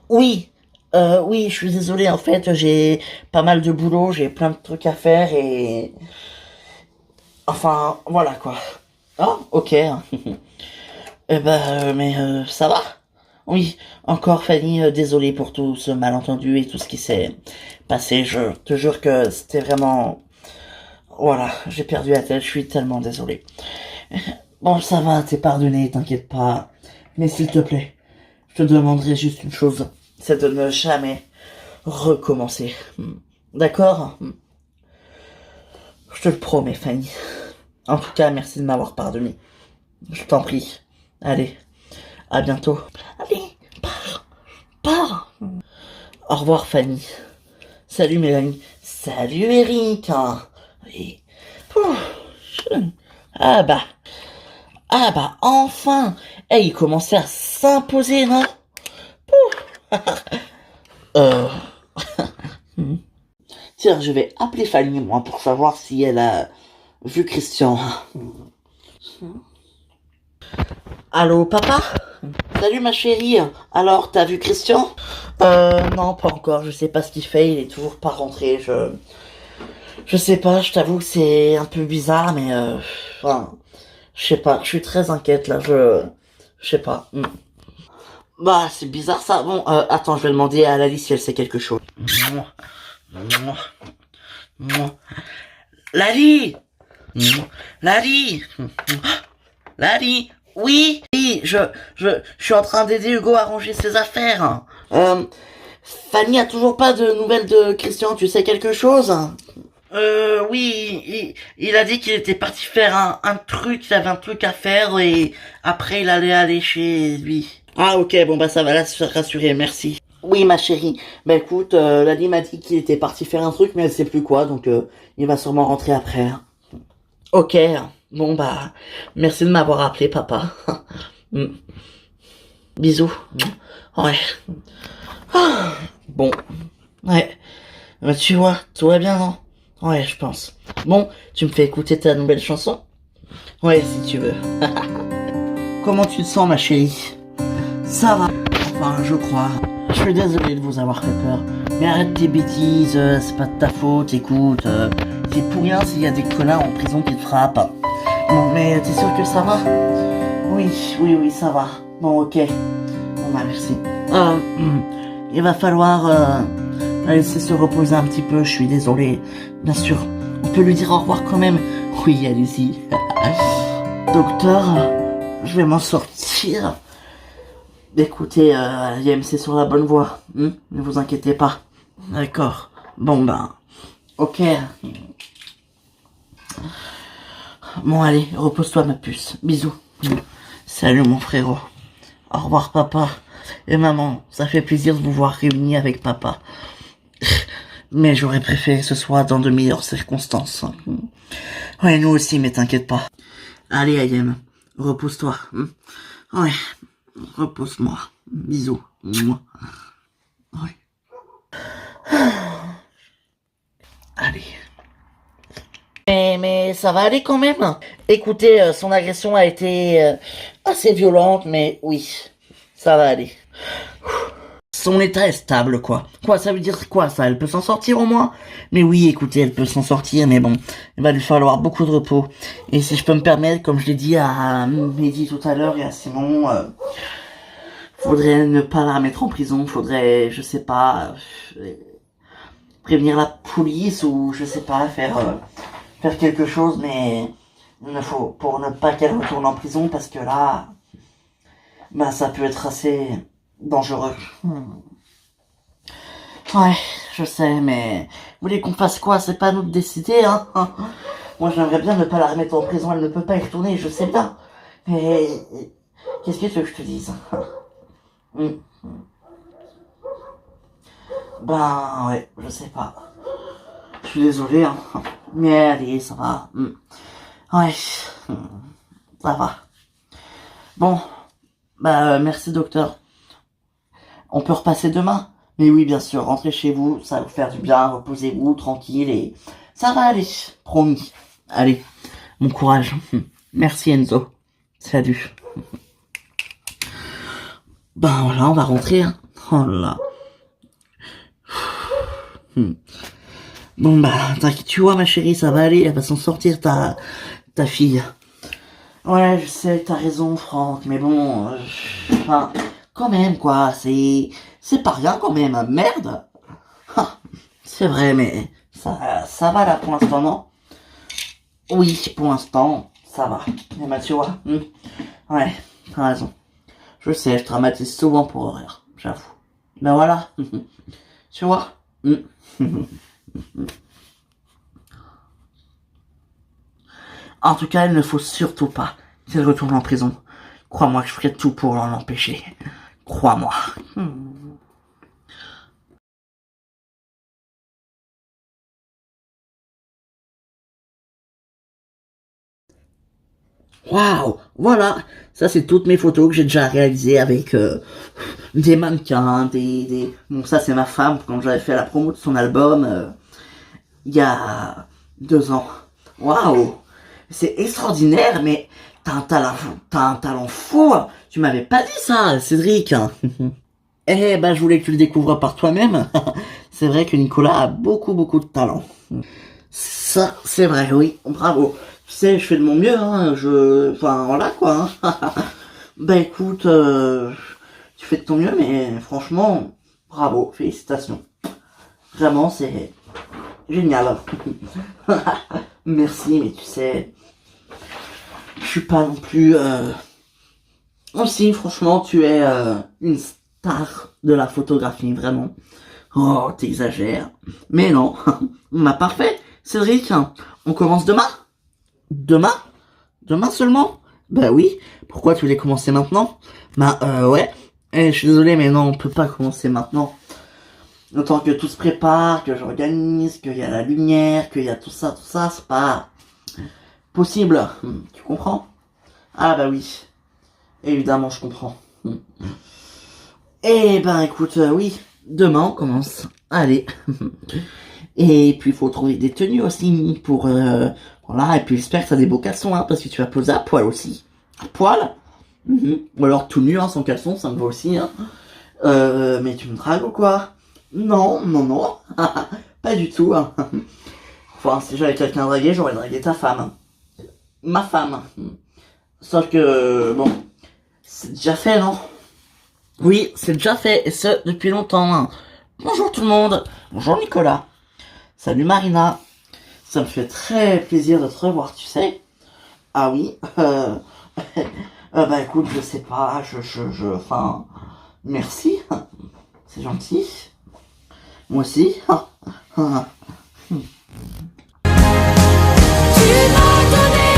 Oui, oui, je suis désolé, en fait, j'ai pas mal de boulot, j'ai plein de trucs à faire et... Enfin, voilà quoi. Ah, ok. Ça va? Oui, encore Fanny, désolé pour tout ce malentendu et tout ce qui s'est passé. Je te jure que c'était vraiment... Voilà, j'ai perdu la tête, je suis tellement désolé. Bon, ça va, t'es pardonné, t'inquiète pas. Mais s'il te plaît, je te demanderai juste une chose, c'est de ne jamais recommencer. D'accord? Je te le promets, Fanny. En tout cas, merci de m'avoir pardonné. Je t'en prie. Allez, à bientôt. Allez, pars. Au revoir, Fanny. Salut, Mélanie. Salut, Eric. Et... Ah bah, enfin. Il commençait à s'imposer, non? Tiens, je vais appeler Fanny, moi, pour savoir si elle a vu Christian. Allô, papa? Salut, ma chérie. Alors, t'as vu Christian? Non, pas encore. Je sais pas ce qu'il fait. Il est toujours pas rentré. Je sais pas. Je t'avoue que c'est un peu bizarre, mais enfin, je sais pas. Je suis très inquiète là. Je sais pas. Bah, c'est bizarre ça. Bon, attends, je vais demander à Lali si elle sait quelque chose. Lali! Lali! Lali! Oui, je suis en train d'aider Hugo à ranger ses affaires. Fanny a toujours pas de nouvelles de Christian, tu sais quelque chose? Oui, il a dit qu'il était parti faire un truc, il avait un truc à faire et après il allait aller chez lui. Ah ok, bon bah ça va la rassurer, merci. Oui ma chérie, bah écoute, Lali m'a dit qu'il était parti faire un truc mais elle sait plus quoi, donc il va sûrement rentrer après. Ok, bon bah, merci de m'avoir appelé papa. Bisous. Ouais. Bon, ouais. Bah, tu vois, tout va bien, non? Ouais, je pense. Bon, tu me fais écouter ta nouvelle chanson? Ouais, si tu veux. Comment tu te sens, ma chérie? Ça va. Enfin, je crois. Je suis désolé de vous avoir fait peur. Mais arrête tes bêtises, c'est pas de ta faute, écoute. C'est pour rien s'il y a des connards en prison qui te frappent. Bon, mais t'es sûr que ça va? Oui, ça va. Bon, ok. Bon, bah, merci. Il va falloir la laisser se reposer un petit peu, je suis désolé. Bien sûr, on peut lui dire au revoir quand même. Oui, allez-y. Docteur, je vais m'en sortir. Écoutez, Yem, c'est sur la bonne voie. Ne vous inquiétez pas. D'accord. Bon, ben, ok. Bon, allez, repose-toi, ma puce. Bisous. Salut mon frérot. Au revoir papa et maman. Ça fait plaisir de vous voir réunis avec papa. Mais j'aurais préféré que ce soit dans de meilleures circonstances. Ouais, nous aussi, mais t'inquiète pas. Allez Ayem, repose-toi. Ouais, repose-moi. Bisous. Ouais. Allez. Mais ça va aller quand même. Écoutez, son agression a été assez violente, mais oui, ça va aller. Son état est stable, quoi. Quoi, ça veut dire quoi, ça? Elle peut s'en sortir au moins? Mais oui, écoutez, elle peut s'en sortir, mais bon, il va lui falloir beaucoup de repos. Et si je peux me permettre, comme je l'ai dit à Mehdi tout à l'heure et à Simon, faudrait ne pas la mettre en prison, faudrait, je sais pas, prévenir la police ou je sais pas, faire quelque chose, mais il ne faut, pour ne pas qu'elle retourne en prison, parce que là, bah ça peut être assez dangereux. Ouais, je sais, mais vous voulez qu'on fasse quoi? C'est pas à nous de décider, hein. Moi, j'aimerais bien ne pas la remettre en prison, elle ne peut pas y retourner, je sais bien. Mais qu'est-ce que tu veux que je te dise? Ben ouais, je sais pas. Je suis désolé, hein. Mais allez, ça va. Ouais, ça va. Bon, bah merci docteur. On peut repasser demain? Mais oui, bien sûr, rentrez chez vous, ça va vous faire du bien, reposez-vous, tranquille, et ça va aller, promis. Allez, bon courage. Merci Enzo. Salut. Ben voilà, on va rentrer, hein. Oh là là. Bon bah, tu vois ma chérie, ça va aller, elle va s'en sortir ta fille. Ouais, je sais, t'as raison Franck, mais bon, enfin, quand même quoi, c'est pas rien quand même, merde. C'est vrai, mais ça va là pour l'instant, non? Oui, pour l'instant, ça va. Mais bah tu vois, ouais, t'as raison. Je sais, je traumatise souvent pour horaire, j'avoue. Ben voilà, tu vois. En tout cas, il ne faut surtout pas qu'elle retourne en prison. Crois-moi que je ferai tout pour l'en empêcher. Crois-moi. Waouh, voilà, ça c'est toutes mes photos que j'ai déjà réalisées avec des mannequins, Bon, ça c'est ma femme quand j'avais fait la promo de son album il y a 2 ans. Waouh, c'est extraordinaire, mais t'as un talent fou. Tu m'avais pas dit ça, Cédric. Eh ben, je voulais que tu le découvres par toi-même. C'est vrai que Nicolas a beaucoup, beaucoup de talent. Ça, c'est vrai, oui. Bravo. Tu sais, je fais de mon mieux, hein. Enfin, voilà, quoi. Bah, écoute, tu fais de ton mieux, mais franchement, bravo. Félicitations. Vraiment, c'est génial. Merci, mais tu sais, je suis pas non plus... Aussi, franchement, tu es une star de la photographie, vraiment. Oh, t'exagères. Mais non, bah parfait. Cédric, on commence demain? Demain? Demain seulement? Bah oui. Pourquoi tu voulais commencer maintenant? Bah ouais. Je suis désolé, mais non, on peut pas commencer maintenant. Autant que tout se prépare, que j'organise, qu'il y a la lumière, qu'il y a tout ça, c'est pas possible. Tu comprends? Ah bah oui. Évidemment, je comprends. Eh ben, écoute, oui, demain on commence. Allez. Et puis, il faut trouver des tenues aussi pour... voilà, et puis j'espère que t'as des beaux caleçons, hein, parce que tu vas poser à poil aussi. À poil? Ou alors tout nu, hein, sans caleçon, ça me va aussi, hein. Mais tu me dragues ou quoi? Non, non, non. Pas du tout, hein. Enfin, si j'avais quelqu'un à draguer, j'aurais dragué ta femme. Ma femme. Sauf que, bon, c'est déjà fait, non? Oui, c'est déjà fait, et ce, depuis longtemps. Hein. Bonjour tout le monde. Bonjour Nicolas. Salut Marina. Ça me fait très plaisir de te revoir, tu sais. Ah oui, bah écoute, je sais pas, enfin, merci. C'est gentil. Moi aussi. Tu m'as donné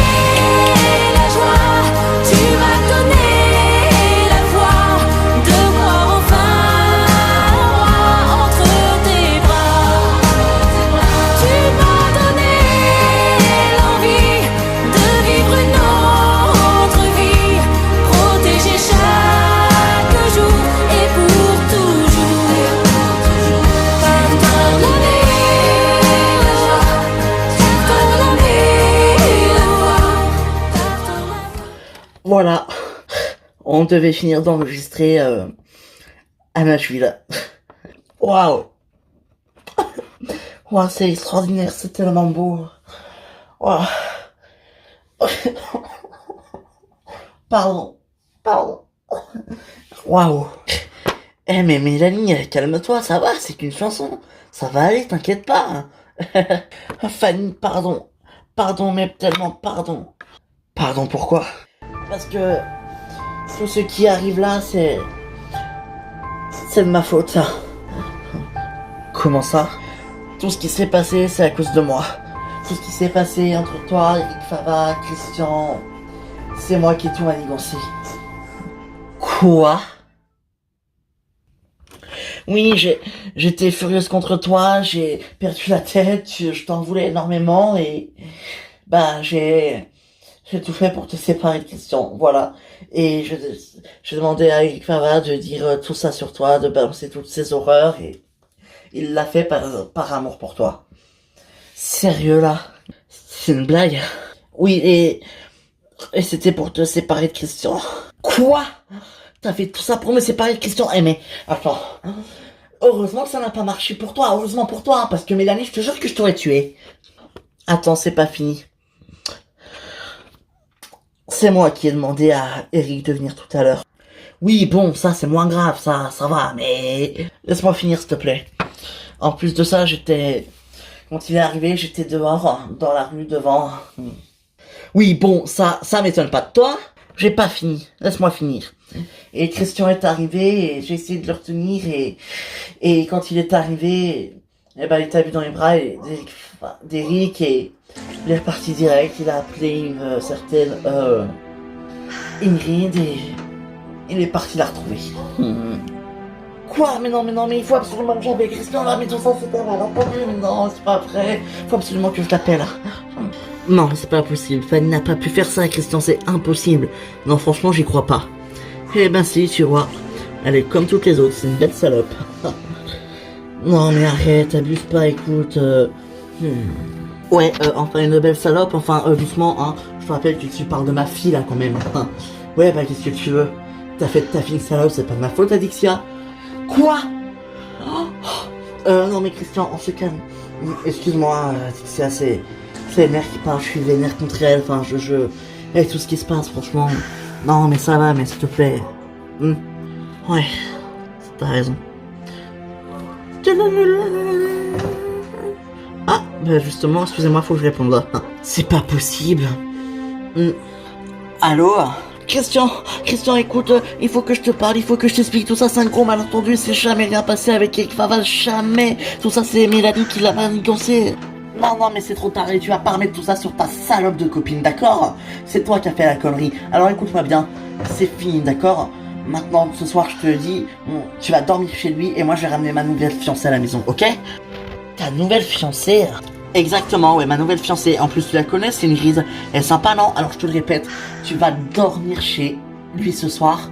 la joie, tu m'as donné Voilà. On devait finir d'enregistrer à Nashville. Waouh. Waouh, c'est extraordinaire, c'est tellement beau. Waouh. Pardon. Pardon. Waouh. Eh mais Mélanie, calme-toi, ça va, c'est qu'une chanson. Ça va aller, t'inquiète pas. Fanny, pardon. Pardon, mais tellement pardon. Pardon, pourquoi? Parce que tout ce qui arrive là, c'est de ma faute, ça. Comment ça? Tout ce qui s'est passé, c'est à cause de moi. Tout ce qui s'est passé entre toi, Eric Fava, Christian, c'est moi qui ai tout manigancé. Quoi? Oui, j'étais furieuse contre toi, j'ai perdu la tête, je t'en voulais énormément et bah j'ai tout fait pour te séparer de Christian, voilà. Et je demandais à Eric Fava de dire tout ça sur toi, de balancer toutes ses horreurs et il l'a fait par amour pour toi. Sérieux là? C'est une blague? Oui, et c'était pour te séparer de Christian. Quoi? T'as fait tout ça pour me séparer de Christian? Eh mais, attends. Heureusement que ça n'a pas marché pour toi, heureusement pour toi, hein, parce que Mélanie, je te jure que je t'aurais tué. Attends, c'est pas fini. C'est moi qui ai demandé à Eric de venir tout à l'heure. Oui, bon, ça c'est moins grave, ça va, mais... Laisse-moi finir, s'il te plaît. En plus de ça, quand il est arrivé, j'étais dehors, dans la rue, devant... Oui, bon, ça m'étonne pas de toi. J'ai pas fini, laisse-moi finir. Et Christian est arrivé, et j'ai essayé de le retenir, et quand il est arrivé, eh ben, il t'a vu dans les bras d'Eric, et il est reparti direct, il a appelé une certaine Ingrid, et il est parti la retrouver. Quoi? Mais non, mais il faut absolument que j'appelle Christian là, mais tout ça c'était mal entendu, non, c'est pas vrai, faut absolument que je l'appelle. Non, c'est pas possible, Fanny n'a pas pu faire ça, Christian, c'est impossible. Non, franchement, j'y crois pas. Eh ben si, tu vois, elle est comme toutes les autres, c'est une belle salope. Non mais arrête, abuse pas, écoute. Ouais, enfin une belle salope, enfin doucement, hein. Je te rappelle que tu parles de ma fille là quand même. Ouais, bah qu'est-ce que tu veux? T'as fait de ta fille une salope, c'est pas de ma faute, Adixia. Quoi? Non mais Christian, on se calme. Excuse-moi, Adixia, c'est les mères qui parlent, je suis vénère contre elle, enfin et tout ce qui se passe, franchement. Non mais ça va, mais s'il te plaît. Ouais, t'as raison. Ah, bah justement, excusez-moi, faut que je réponde là. C'est pas possible. Allô? Christian, écoute, il faut que je te parle, il faut que je t'explique tout ça, c'est un gros malentendu, c'est jamais rien passé avec Eric Faval, jamais. Tout ça, c'est Mélanie qui l'a manigancé. Non, mais c'est trop tard et tu vas pas remettre tout ça sur ta salope de copine, d'accord? C'est toi qui as fait la connerie. Alors écoute-moi bien, c'est fini, d'accord? Maintenant, ce soir, je te le dis, tu vas dormir chez lui et moi, je vais ramener ma nouvelle fiancée à la maison, ok? Ta nouvelle fiancée? Exactement, ouais, ma nouvelle fiancée. En plus, tu la connais, c'est une grise. Elle est sympa, non? Alors, je te le répète, tu vas dormir chez lui ce soir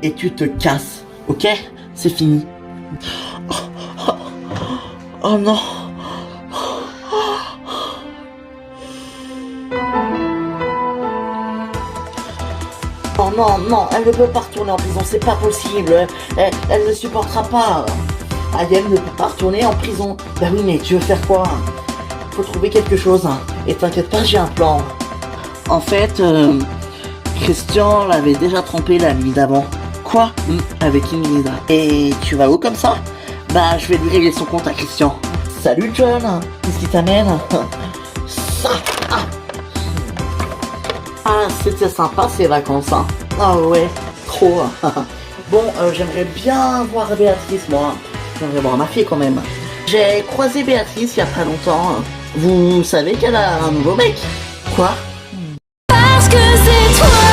et tu te casses, ok? C'est fini. Oh non! Oh non, elle ne peut pas retourner en prison, c'est pas possible. Elle ne supportera pas. Elle ne peut pas retourner en prison. Bah oui, mais tu veux faire quoi? Faut trouver quelque chose. Et t'inquiète pas, j'ai un plan. En fait, Christian l'avait déjà trompé la nuit d'avant. Quoi? Avec Ingrid. Et tu vas où comme ça? Bah, je vais lui régler son compte à Christian. Salut John, qu'est-ce qui t'amène? Ça. Ah, c'était sympa ces vacances, hein. Ah ouais, trop. Bon, j'aimerais bien voir Béatrice, moi. J'aimerais voir ma fille quand même. J'ai croisé Béatrice il y a pas longtemps. Vous savez qu'elle a un nouveau mec? Quoi? Parce que c'est toi.